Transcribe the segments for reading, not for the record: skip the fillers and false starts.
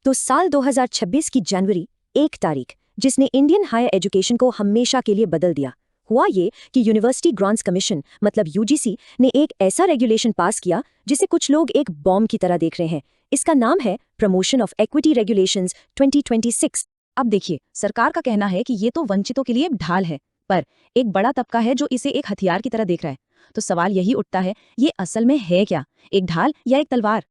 तो साल 2026 की जनवरी 1 तारीख, जिसने इंडियन हायर एजुकेशन को हमेशा के लिए बदल दिया, हुआ ये कि यूनिवर्सिटी ग्रांट्स कमीशन मतलब यूजीसी ने एक ऐसा रेगुलेशन पास किया जिसे कुछ लोग एक बॉम्ब की तरह देख रहे हैं। इसका नाम है प्रमोशन ऑफ इक्विटी रेगुलेशंस 2026। अब देखिए, सरकार का कहना है कि ये तो वंचितों के लिए ढाल है, पर एक बड़ा तबका है जो इसे एक हथियार की तरह देख रहा है। तो सवाल यही उठता है, ये असल में है क्या, एक ढाल या एक तलवार?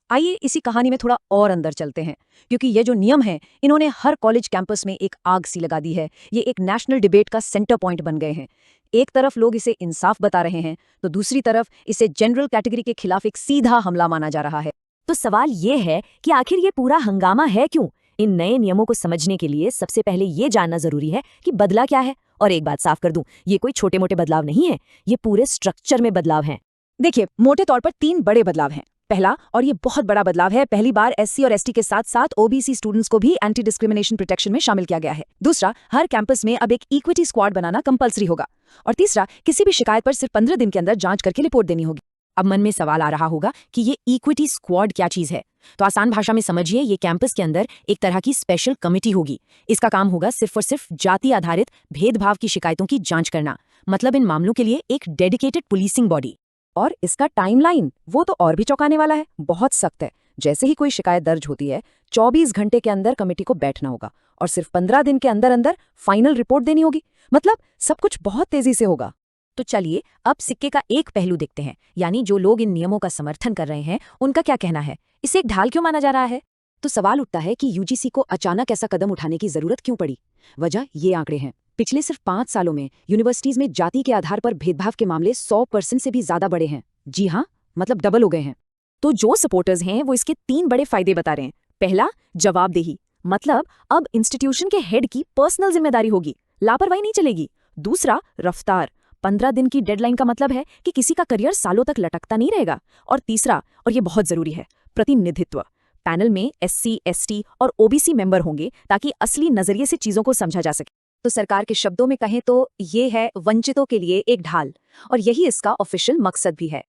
आइए इसी कहानी में थोड़ा और अंदर चलते हैं, क्योंकि ये जो नियम है इन्होंने हर कॉलेज कैंपस में एक आग सी लगा दी है। ये एक नेशनल डिबेट का सेंटर पॉइंट बन गए हैं। एक तरफ लोग इसे इंसाफ बता रहे हैं, तो दूसरी तरफ इसे जनरल कैटेगरी के खिलाफ एक सीधा हमला माना जा रहा है। तो सवाल ये है कि आखिर ये पूरा हंगामा है क्यों? इन नए नियमों को समझने के लिए सबसे पहले ये जानना जरूरी है कि बदला क्या है। और एक बात साफ कर दूं, ये कोई छोटे मोटे बदलाव नहीं है, ये पूरे स्ट्रक्चर में बदलाव हैं। देखिए, मोटे तौर पर 3 बड़े बदलाव हैं। पहला, और ये बहुत बड़ा बदलाव है, पहली बार एससी और एसटी के साथ साथ ओबीसी स्टूडेंट्स को भी एंटी डिस्क्रिमिनेशन प्रोटेक्शन में शामिल किया गया है। दूसरा, हर कैंपस में अब एक इक्विटी स्क्वाड बनाना कंपलसरी होगा। और तीसरा, किसी भी शिकायत पर सिर्फ 15 दिन के अंदर जांच करके रिपोर्ट देनी होगी। अब मन में सवाल आ रहा होगा कि ये इक्विटी स्क्वाड क्या चीज है। तो आसान भाषा में समझिए, ये कैंपस के अंदर एक तरह की स्पेशल कमेटी होगी। इसका काम होगा सिर्फ और सिर्फ जाति आधारित भेदभाव की शिकायतों की जांच करना, मतलब इन मामलों के लिए एक डेडिकेटेड पुलिसिंग बॉडी। और इसका टाइमलाइन वो तो और भी चौंकाने वाला है, बहुत सख्त है। जैसे ही कोई शिकायत दर्ज होती है, 24 घंटे के अंदर कमेटी को बैठना होगा और सिर्फ 15 दिन के अंदर अंदर फाइनल रिपोर्ट देनी होगी। मतलब सब कुछ बहुत तेजी से होगा। तो चलिए अब सिक्के का एक पहलू देखते हैं, यानी जो लोग इन नियमों का समर्थन कर रहे हैं उनका क्या कहना है, इसे एक ढाल क्यों माना जा रहा है। तो सवाल उठता है कि यूजीसी को अचानक ऐसा कदम उठाने की जरूरत क्यों पड़ी। वजह ये आंकड़े हैं। पिछले सिर्फ 5 सालों में यूनिवर्सिटीज में जाति के आधार पर भेदभाव के मामले 100% से भी ज्यादा बढ़े हैं। जी हाँ, मतलब डबल हो गए हैं। तो जो सपोर्टर्स हैं वो इसके 3 बड़े फायदे बता रहे हैं। पहला, जवाबदेही, मतलब अब इंस्टीट्यूशन के हेड की पर्सनल जिम्मेदारी होगी, लापरवाही नहीं चलेगी। दूसरा, रफ्तार, 15 दिन की डेडलाइन का मतलब है कि किसी का करियर सालों तक लटकता नहीं रहेगा। और तीसरा, और ये बहुत जरूरी है, प्रतिनिधित्व। पैनल में एससी, एसटी और ओबीसी मेंबर होंगे ताकि असली नजरिए से चीजों को समझा जा सके। तो सरकार के शब्दों में कहें तो ये है वंचितों के लिए एक ढाल, और यही इसका ऑफिशियल मकसद भी है।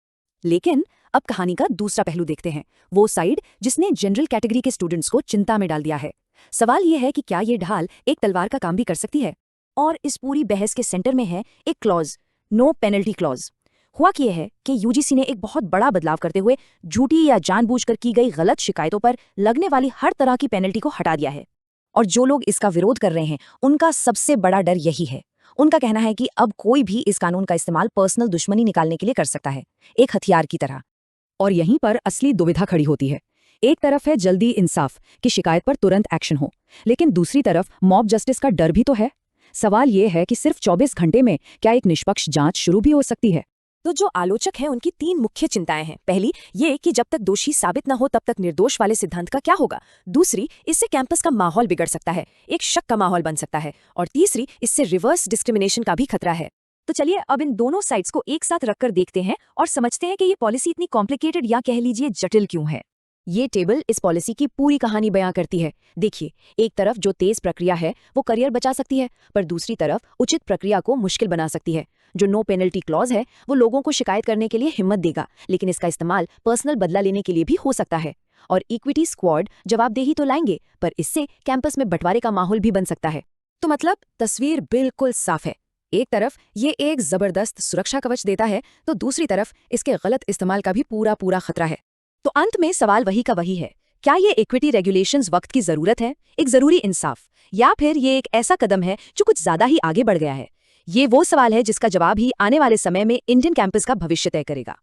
लेकिन अब कहानी का दूसरा पहलू देखते हैं, वो साइड जिसने जनरल कैटेगरी के स्टूडेंट्स को चिंता में डाल दिया है। सवाल यह है कि क्या ये ढाल एक तलवार का काम भी कर सकती है। और इस पूरी बहस के सेंटर में है एक क्लॉज, नो पेनल्टी क्लॉज। हुआ कि यह है कि यूजीसी ने एक बहुत बड़ा बदलाव करते हुए झूठी या जानबूझकर की गई गलत शिकायतों पर लगने वाली हर तरह की पेनल्टी को हटा दिया है। और जो लोग इसका विरोध कर रहे हैं उनका सबसे बड़ा डर यही है। उनका कहना है कि अब कोई भी इस कानून का इस्तेमाल पर्सनल दुश्मनी निकालने के लिए कर सकता है, एक हथियार की तरह। और यहीं पर असली दुविधा खड़ी होती है। एक तरफ है जल्दी इंसाफ कि शिकायत पर तुरंत एक्शन हो, लेकिन दूसरी तरफ मॉब जस्टिस का डर भी तो है। सवाल ये है कि सिर्फ 24 घंटे में क्या एक निष्पक्ष जांच शुरू भी हो सकती है। तो जो आलोचक हैं उनकी 3 मुख्य चिंताएं हैं। पहली, ये कि जब तक दोषी साबित न हो तब तक निर्दोष वाले सिद्धांत का क्या होगा। दूसरी, इससे कैंपस का माहौल बिगड़ सकता है, एक शक का माहौल बन सकता है। और तीसरी, इससे रिवर्स डिस्क्रिमिनेशन का भी खतरा है। तो चलिए अब इन दोनों साइड्स को एक साथ रखकर देखते हैं और समझते हैं कि ये पॉलिसी इतनी कॉम्प्लिकेटेड या कह लीजिए जटिल क्यों है। ये टेबल इस पॉलिसी की पूरी कहानी बयां करती है। देखिए, एक तरफ जो तेज प्रक्रिया है वो करियर बचा सकती है, पर दूसरी तरफ उचित प्रक्रिया को मुश्किल बना सकती है। जो नो पेनल्टी क्लॉज है वो लोगों को शिकायत करने के लिए हिम्मत देगा, लेकिन इसका इस्तेमाल पर्सनल बदला लेने के लिए भी हो सकता है। और इक्विटी स्क्वाड जवाबदेही तो लाएंगे, पर इससे कैंपस में बंटवारे का माहौल भी बन सकता है। तो मतलब तस्वीर बिल्कुल साफ है। एक तरफ ये एक जबरदस्त सुरक्षा कवच देता है, तो दूसरी तरफ इसके गलत इस्तेमाल का भी पूरा पूरा खतरा है। तो अंत में सवाल वही का वही है, क्या ये इक्विटी रेगुलेशंस वक्त की जरूरत है, एक जरूरी इंसाफ, या फिर ये एक ऐसा कदम है जो कुछ ज्यादा ही आगे बढ़ गया है। ये वो सवाल है जिसका जवाब ही आने वाले समय में इंडियन कैंपस का भविष्य तय करेगा।